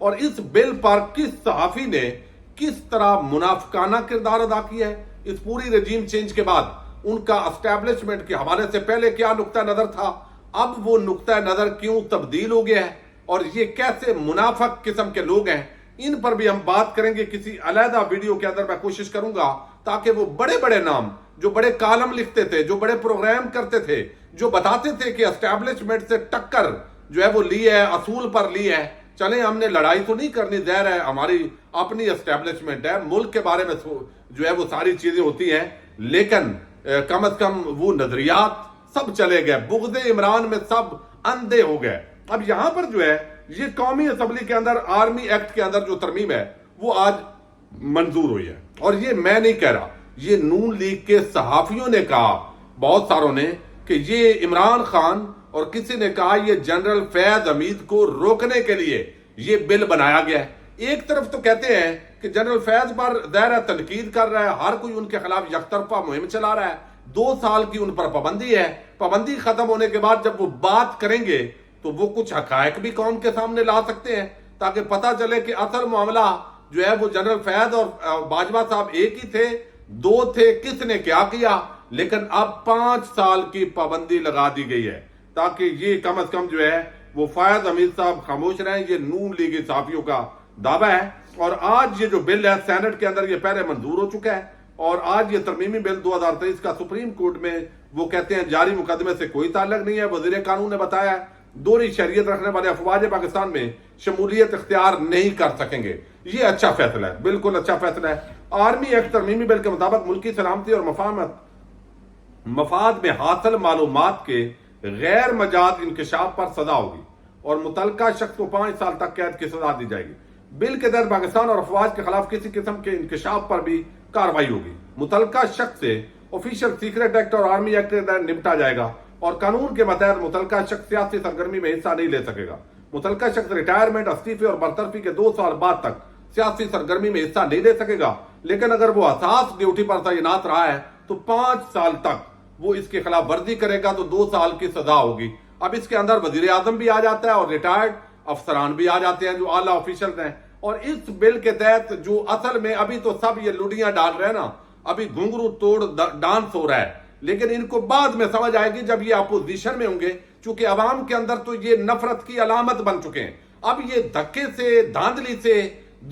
اور اس بل پر کس صحافی نے کس طرح منافقانہ کردار ادا کیا ہے. اس پوری رجیم چینج کے بعد ان کا اسٹیبلشمنٹ کے حوالے سے پہلے کیا نقطہ نظر تھا, اب وہ نقطہ نظر کیوں تبدیل ہو گیا ہے, اور یہ کیسے منافق قسم کے لوگ ہیں, ان پر بھی ہم بات کریں گے کسی علیحدہ ویڈیو کے اندر. میں کوشش کروں گا تاکہ وہ بڑے بڑے نام جو بڑے کالم لکھتے تھے, جو بڑے پروگرام کرتے تھے, جو بتاتے تھے کہ اسٹیبلشمنٹ سے ٹکر جو ہے وہ لی ہے, اصول پر لی ہے, چلیں ہم نے لڑائی تو نہیں کرنی, ظاہر ہے ہماری اپنی اسٹیبلشمنٹ ہے, ملک کے بارے میں جو ہے وہ ساری چیزیں ہوتی ہیں, لیکن کم از کم وہ نظریات سب چلے گئے, بغض عمران میں سب اندھے ہو گئے. اب یہاں پر جو ہے یہ قومی اسمبلی کے اندر آرمی ایکٹ کے اندر جو ترمیم ہے وہ آج منظور ہوئی ہے, اور یہ میں نہیں کہہ رہا, یہ نون لیگ کے صحافیوں نے کہا, بہت ساروں نے, کہ یہ عمران خان اور کسی نے کہا یہ جنرل فیض حمید کو روکنے کے لیے یہ بل بنایا گیا ہے. ایک طرف تو کہتے ہیں کہ جنرل فیض پر ظاہر تنقید کر رہا ہے, ہر کوئی ان کے خلاف یک طرفہ مہم چلا رہا ہے, 2 سال کی ان پر پابندی ہے, پابندی ختم ہونے کے بعد جب وہ بات کریں گے تو وہ کچھ حقائق بھی قوم کے سامنے لا سکتے ہیں, تاکہ پتہ چلے کہ اصل معاملہ جو ہے وہ جنرل فیض اور باجوہ صاحب ایک ہی تھے, 2 تھے, کس نے کیا کیا. لیکن اب 5 سال کی پابندی لگا دی گئی ہے تاکہ یہ کم از کم جو ہے وہ فیض حمید صاحب خاموش رہیں. یہ نون لیگی صحافیوں کا دعویٰ ہے, اور آج یہ جو بل ہے سینٹ کے اندر یہ پہلے منظور ہو چکا ہے, اور آج یہ ترمیمی بل 2023 کا سپریم کورٹ میں وہ کہتے ہیں جاری مقدمے سے کوئی تعلق نہیں ہے. وزیر قانون نے بتایا ہے دوہری شہریت رکھنے والے افواج پاکستان میں شمولیت اختیار نہیں کر سکیں گے. یہ اچھا فیصلہ ہے, بالکل اچھا فیصلہ ہے. آرمی ایکٹ ترمیمی بل کے مطابق ملکی سلامتی اور مفاد میں حاصل معلومات کے غیر مجاز انکشاف پر سزا ہوگی, اور متعلقہ شخص کو 5 سال تک قید کی سزا دی جائے گی. بل کے تحت پاکستان اور افواج کے خلاف کسی قسم کے انکشاف پر بھی کارروائی ہوگی. متعلقہ شخص سے آفیشل سیکرٹ ایکٹ اور آرمی ایکٹ کے تحت نمٹا جائے گا, اور قانون کے متحد متعلقہ شخص سیاسی سرگرمی میں حصہ نہیں لے سکے گا. متعلقہ شخص ریٹائرمنٹ, استعفے اور برطرفی کے 2 سال بعد تک سیاسی سرگرمی میں حصہ نہیں لے سکے گا, لیکن اگر وہ اساس ڈیوٹی پر تعینات رہا ہے تو 5 سال تک وہ اس کے خلاف ورزی کرے گا تو 2 سال کی سزا ہوگی. اب اس کے اندر وزیر اعظم بھی آ جاتا ہے اور ریٹائرڈ افسران بھی آ جاتے ہیں جو اعلیٰ آفیشلز ہیں. اور اس بل کے تحت جو اصل میں ابھی تو سب یہ لڈیاں ڈال رہے ہیں نا, ابھی گھنگرو توڑ ڈانس ہو رہا ہے, لیکن ان کو بعد میں سمجھ آئے گی جب یہ اپوزیشن میں ہوں گے, چونکہ عوام کے اندر تو یہ نفرت کی علامت بن چکے ہیں. اب یہ دھکے سے, دھاندلی سے,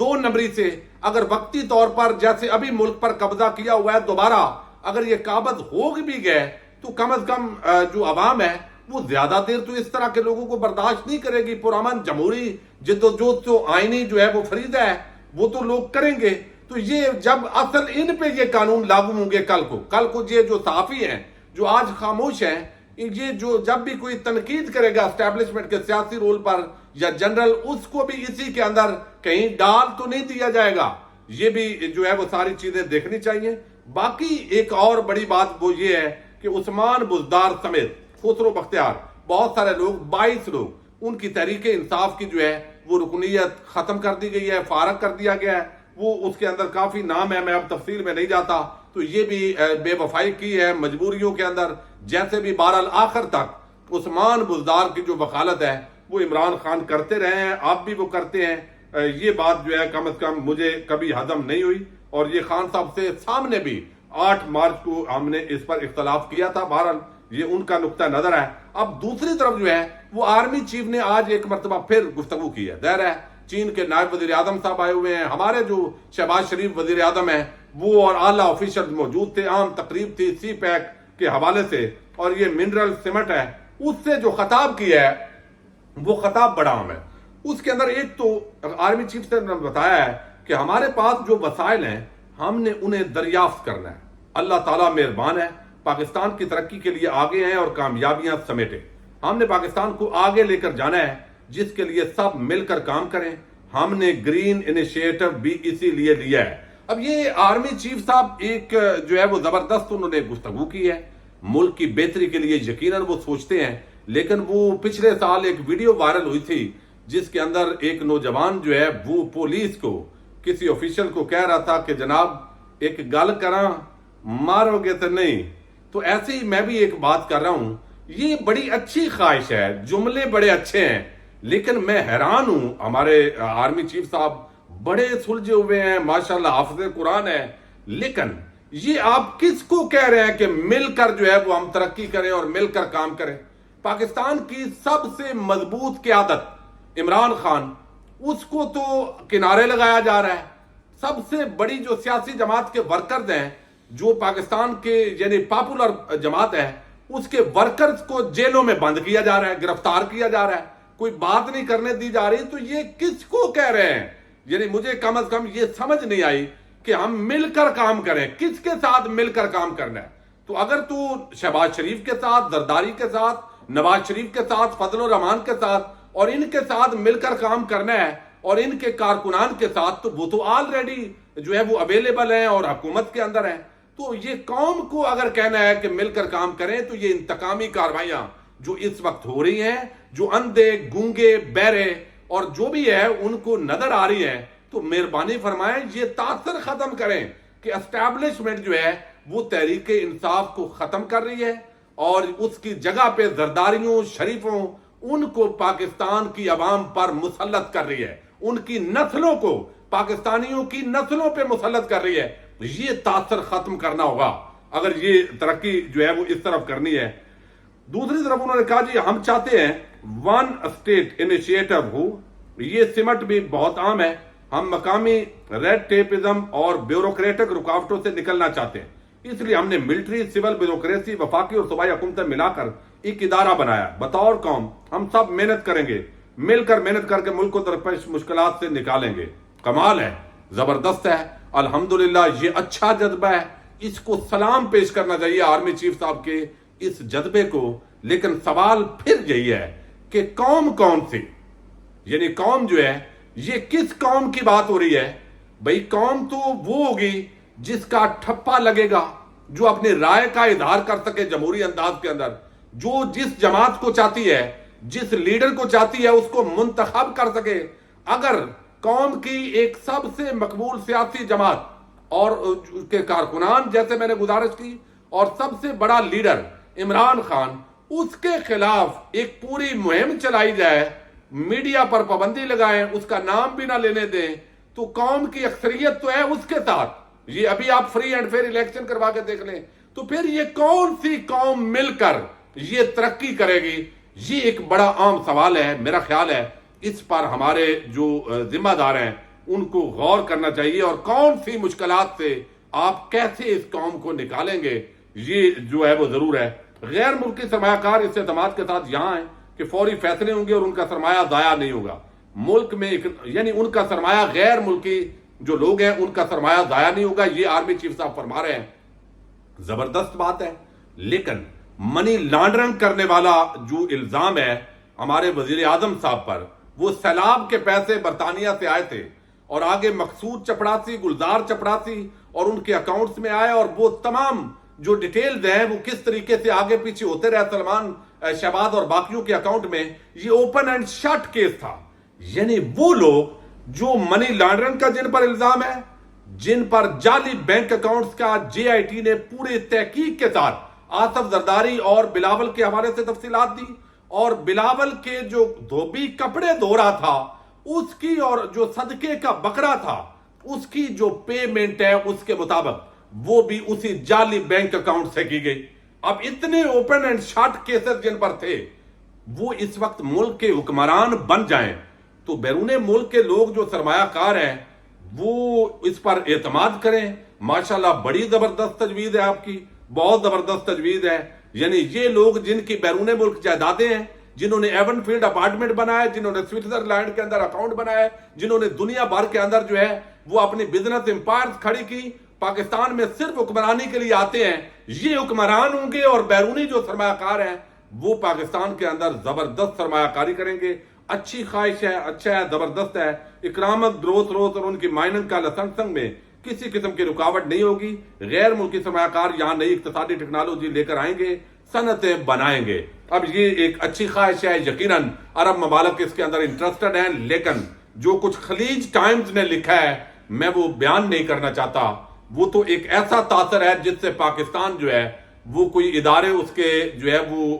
2 نمبری سے اگر وقتی طور پر جیسے ابھی ملک پر قبضہ کیا ہوا ہے دوبارہ اگر یہ قابض ہو بھی گئے تو کم از کم جو عوام ہے وہ زیادہ دیر تو اس طرح کے لوگوں کو برداشت نہیں کرے گی. پرامن جمہوری جدوجہد تو آئینی جو ہے وہ فریضہ ہے وہ تو لوگ کریں گے. تو یہ جب اصل ان پہ یہ قانون لاگو ہوں گے کل کو یہ جو صحافی ہیں جو آج خاموش ہیں, یہ جو جب بھی کوئی تنقید کرے گا اسٹیبلشمنٹ کے سیاسی رول پر یا جنرل, اس کو بھی اسی کے اندر کہیں ڈال تو نہیں دیا جائے گا. یہ بھی جو ہے وہ ساری چیزیں دیکھنی چاہیے. باقی ایک اور بڑی بات وہ یہ ہے کہ عثمان بزدار سمیت خسرو بختیار بہت سارے لوگ 22 لوگ ان کی تحریک انصاف کی جو ہے وہ رکنیت ختم کر دی گئی ہے, فارغ کر دیا گیا ہے. وہ اس کے اندر کافی نام ہے, میں اب تفصیل میں نہیں جاتا. تو یہ بھی بے وفائی کی ہے مجبوریوں کے اندر. جیسے بھی بہرحال آخر تک عثمان بزدار کی جو وکالت ہے وہ عمران خان کرتے رہے ہیں, آپ بھی وہ کرتے ہیں. یہ بات جو ہے کم از کم مجھے کبھی ہضم نہیں ہوئی, اور یہ خان صاحب سے سامنے بھی 8 مارچ کو ہم نے اس پر اختلاف کیا تھا. بہرحال یہ ان کا نقطہ نظر ہے. اب دوسری طرف جو ہے وہ آرمی چیف نے آج ایک مرتبہ پھر گفتگو کی ہے. ظاہر ہے چین کے نائب وزیر اعظم صاحب آئے ہوئے ہیں, ہمارے جو شہباز شریف وزیر اعظم ہیں وہ اور اعلیٰ آفیشل موجود تھے. عام تقریب تھی سی پیک کے حوالے سے, اور یہ منرل سیمنٹ ہے اس سے جو خطاب کیا ہے وہ خطاب بڑا عام ہے. اس کے اندر ایک تو آرمی چیف سے بتایا ہے کہ ہمارے پاس جو وسائل ہیں ہم نے انہیں دریافت کرنا ہے. اللہ تعالیٰ مہربان ہے, پاکستان کی ترقی کے لیے آگے ہیں اور کامیابیاں سمیٹے. ہم نے پاکستان کو آگے لے کر جانا ہے جس کے لیے سب مل کر کام کریں. ہم نے گرین انیشیٹو بھی اسی لیے لیا ہے. اب یہ آرمی چیف صاحب ایک جو ہے وہ زبردست انہوں نے گفتگو کی ہے. ملک کی بہتری کے لیے یقیناً وہ سوچتے ہیں, لیکن وہ پچھلے سال ایک ویڈیو وائرل ہوئی تھی جس کے اندر ایک نوجوان جو ہے وہ پولیس کو کسی آفیشل کو کہہ رہا تھا کہ جناب ایک گل کراں مارو گے تو نہیں. تو ایسے ہی میں بھی ایک بات کر رہا ہوں, یہ بڑی اچھی خواہش ہے, جملے بڑے اچھے ہیں, لیکن میں حیران ہوں، ہمارے آرمی چیف صاحب بڑے سلجھے ہوئے ہیں، ماشاءاللہ حافظ قرآن ہے، لیکن یہ آپ کس کو کہہ رہے ہیں کہ مل کر جو ہے وہ ہم ترقی کریں اور مل کر کام کریں؟ پاکستان کی سب سے مضبوط قیادت عمران خان، اس کو تو کنارے لگایا جا رہا ہے۔ سب سے بڑی جو سیاسی جماعت کے ورکرز ہیں، جو پاکستان کے یعنی پاپولر جماعت ہے، اس کے ورکرز کو جیلوں میں بند کیا جا رہا ہے، گرفتار کیا جا رہا ہے، کوئی بات نہیں کرنے دی جا رہی۔ تو یہ کس کو کہہ رہے ہیں؟ یعنی مجھے کم از کم یہ سمجھ نہیں آئی کہ ہم مل کر کام کریں، کس کے ساتھ مل کر کام کرنا ہے؟ تو اگر تو شہباز شریف کے ساتھ، زرداری کے ساتھ، نواز شریف کے ساتھ، فضل الرحمان کے ساتھ اور ان کے ساتھ مل کر کام کرنا ہے اور ان کے کارکنان کے ساتھ، تو وہ تو آلریڈی جو ہے وہ اویلیبل ہیں اور حکومت کے اندر ہیں۔ تو یہ قوم کو اگر کہنا ہے کہ مل کر کام کریں، تو یہ انتقامی کارروائیاں جو اس وقت ہو رہی ہیں، جو اندھے، گونگے، بہرے اور جو بھی ہے ان کو نظر آ رہی ہیں، تو مہربانی فرمائیں یہ تاثر ختم کریں کہ اسٹیبلشمنٹ جو ہے وہ تحریک انصاف کو ختم کر رہی ہے اور اس کی جگہ پہ زرداریوں، شریفوں، ان کو پاکستان کی عوام پر مسلط کر رہی ہے، ان کی نسلوں کو، پاکستانیوں کی نسلوں پہ مسلط کر رہی ہے۔ یہ تاثر ختم کرنا ہوگا اگر یہ ترقی جو ہے وہ اس طرف کرنی ہے۔ دوسری طرف انہوں نے کہا جی ہم چاہتے ہیں ون اسٹیٹ انیشیٹو ہو، یہ سمٹ بھی بہت عام ہے، ہم مقامی ریڈ ٹیپزم اور بیوروکریٹک رکاوٹوں سے نکلنا چاہتے ہیں، اس لیے ہم نے ملٹری، سول بیوروکریسی، وفاقی اور صوبائی حکومتیں ملا کر ایک ادارہ بنایا۔ بطور قوم ہم سب محنت کریں گے، مل کر محنت کر کے ملک کو درپیش مشکلات سے نکالیں گے۔ کمال ہے، زبردست ہے، الحمدللہ، یہ اچھا جذبہ ہے، اس کو سلام پیش کرنا چاہیے آرمی چیف صاحب کے اس جذبے کو۔ لیکن سوال پھر یہی ہے کہ قوم کون سی؟ یعنی قوم جو ہے، یہ کس قوم کی بات ہو رہی ہے؟ بھئی قوم تو وہ ہوگی جس کا ٹھپا لگے گا، جو اپنی رائے کا اظہار کر سکے جمہوری انداز کے اندر، جو جس جماعت کو چاہتی ہے، جس لیڈر کو چاہتی ہے اس کو منتخب کر سکے۔ اگر قوم کی ایک سب سے مقبول سیاسی جماعت اور اس کے کارکنان، جیسے میں نے گزارش کی، اور سب سے بڑا لیڈر عمران خان، اس کے خلاف ایک پوری مہم چلائی جائے، میڈیا پر پابندی لگائیں، اس کا نام بھی نہ لینے دیں، تو قوم کی اکثریت تو ہے اس کے ساتھ۔ یہ ابھی آپ فری اینڈ فیئر الیکشن کروا کے دیکھ لیں، تو پھر یہ کون سی قوم مل کر یہ ترقی کرے گی؟ یہ ایک بڑا عام سوال ہے۔ میرا خیال ہے اس پر ہمارے جو ذمہ دار ہیں ان کو غور کرنا چاہیے، اور کون سی مشکلات سے آپ کیسے اس قوم کو نکالیں گے، یہ جو ہے وہ ضرور ہے۔ غیر ملکی سرمایہ کار اس اعتماد کے ساتھ یہاں ہیں کہ فوری فیصلے ہوں گے اور ان کا سرمایہ ضائع نہیں ہوگا۔ ملک میں یعنی ان کا سرمایہ، غیر ملکی جو لوگ ہیں ان کا سرمایہ ضائع نہیں ہوگا، یہ آرمی چیف صاحب فرما رہے ہیں۔ زبردست بات ہے، لیکن منی لانڈرنگ کرنے والا جو الزام ہے ہمارے وزیر اعظم صاحب پر، وہ سیلاب کے پیسے برطانیہ سے آئے تھے اور آگے مقصود چپڑاسی، گلزار چپڑاسی اور ان کے اکاؤنٹس میں آئے، اور وہ تمام جو ڈیٹیلز ہیں وہ کس طریقے سے آگے پیچھے ہوتے رہے سلمان، شہباز اور باقیوں کے اکاؤنٹ میں، یہ اوپن اینڈ شٹ کیس تھا۔ یعنی وہ لوگ جو منی لانڈرنگ کا جن پر الزام ہے، جن پر جعلی بینک اکاؤنٹس کا جے آئی ٹی نے پورے تحقیق کے ساتھ آصف زرداری اور بلاول کے حوالے سے تفصیلات دی، اور بلاول کے جو دھوبی کپڑے دھو رہا تھا اس کی، اور جو صدقے کا بکرا تھا اس کی جو پیمنٹ ہے اس کے مطابق وہ بھی اسی جعلی بینک اکاؤنٹ سے کی گئی۔ اب اتنے اوپن اینڈ شارٹ کیسز جن پر تھے، وہ اس وقت ملک کے حکمران بن جائیں تو بیرون ملک کے لوگ جو سرمایہ کار ہیں وہ اس پر اعتماد کریں۔ ماشاءاللہ بڑی زبردست تجویز ہے آپ کی، بہت زبردست تجویز ہے۔ یعنی یہ لوگ جن کی بیرون ملک جائیدادیں ہیں، جنہوں نے ایون فیلڈ اپارٹمنٹ بنایا، جنہوں نے سوئٹزرلینڈ کے اندر اکاؤنٹ بنایا، جنہوں نے دنیا بھر کے اندر جو ہے وہ اپنی بزنس امپائرز کھڑی کی، پاکستان میں صرف حکمرانی کے لیے آتے ہیں، یہ حکمران ہوں گے، اور بیرونی جو سرمایہ کار ہیں وہ پاکستان کے اندر زبردست سرمایہ کاری کریں گے۔ اچھی خواہش ہے، اچھا ہے، زبردست ہے۔ اکرامت دروس روز اور ان کی مائننگ کا لسنگ میں کسی قسم کی رکاوٹ نہیں ہوگی۔ غیر ملکی سرمایہ کار یہاں نئی اقتصادی ٹیکنالوجی لے کر آئیں گے، صنعتیں بنائیں گے۔ اب یہ ایک اچھی خواہش ہے، یقیناً عرب ممالک اس کے اندر انٹرسٹڈ ہیں، لیکن جو کچھ خلیج ٹائمز نے لکھا ہے میں وہ بیان نہیں کرنا چاہتا۔ وہ تو ایک ایسا تاثر ہے جس سے پاکستان جو ہے وہ کوئی ادارے اس کے جو ہے وہ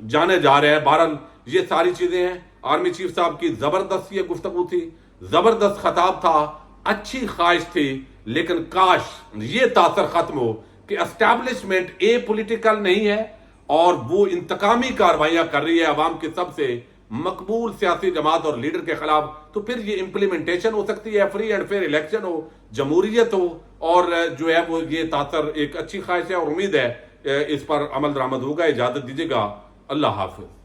جانے جا رہے ہیں۔ بہرحال یہ ساری چیزیں ہیں، آرمی چیف صاحب کی زبردست یہ گفتگو تھی، زبردست خطاب تھا، اچھی خواہش تھی، لیکن کاش یہ تاثر ختم ہو کہ اسٹیبلشمنٹ اے پولیٹیکل نہیں ہے اور وہ انتقامی کارروائیاں کر رہی ہے عوام کے سب سے مقبول سیاسی جماعت اور لیڈر کے خلاف، تو پھر یہ امپلیمنٹیشن ہو سکتی ہے، فری اینڈ فیئر الیکشن ہو، جمہوریت ہو، اور جو ہے وہ یہ تاثر ایک اچھی خواہش ہے اور امید ہے اس پر عمل درآمد ہوگا۔ اجازت دیجیے گا، اللہ حافظ۔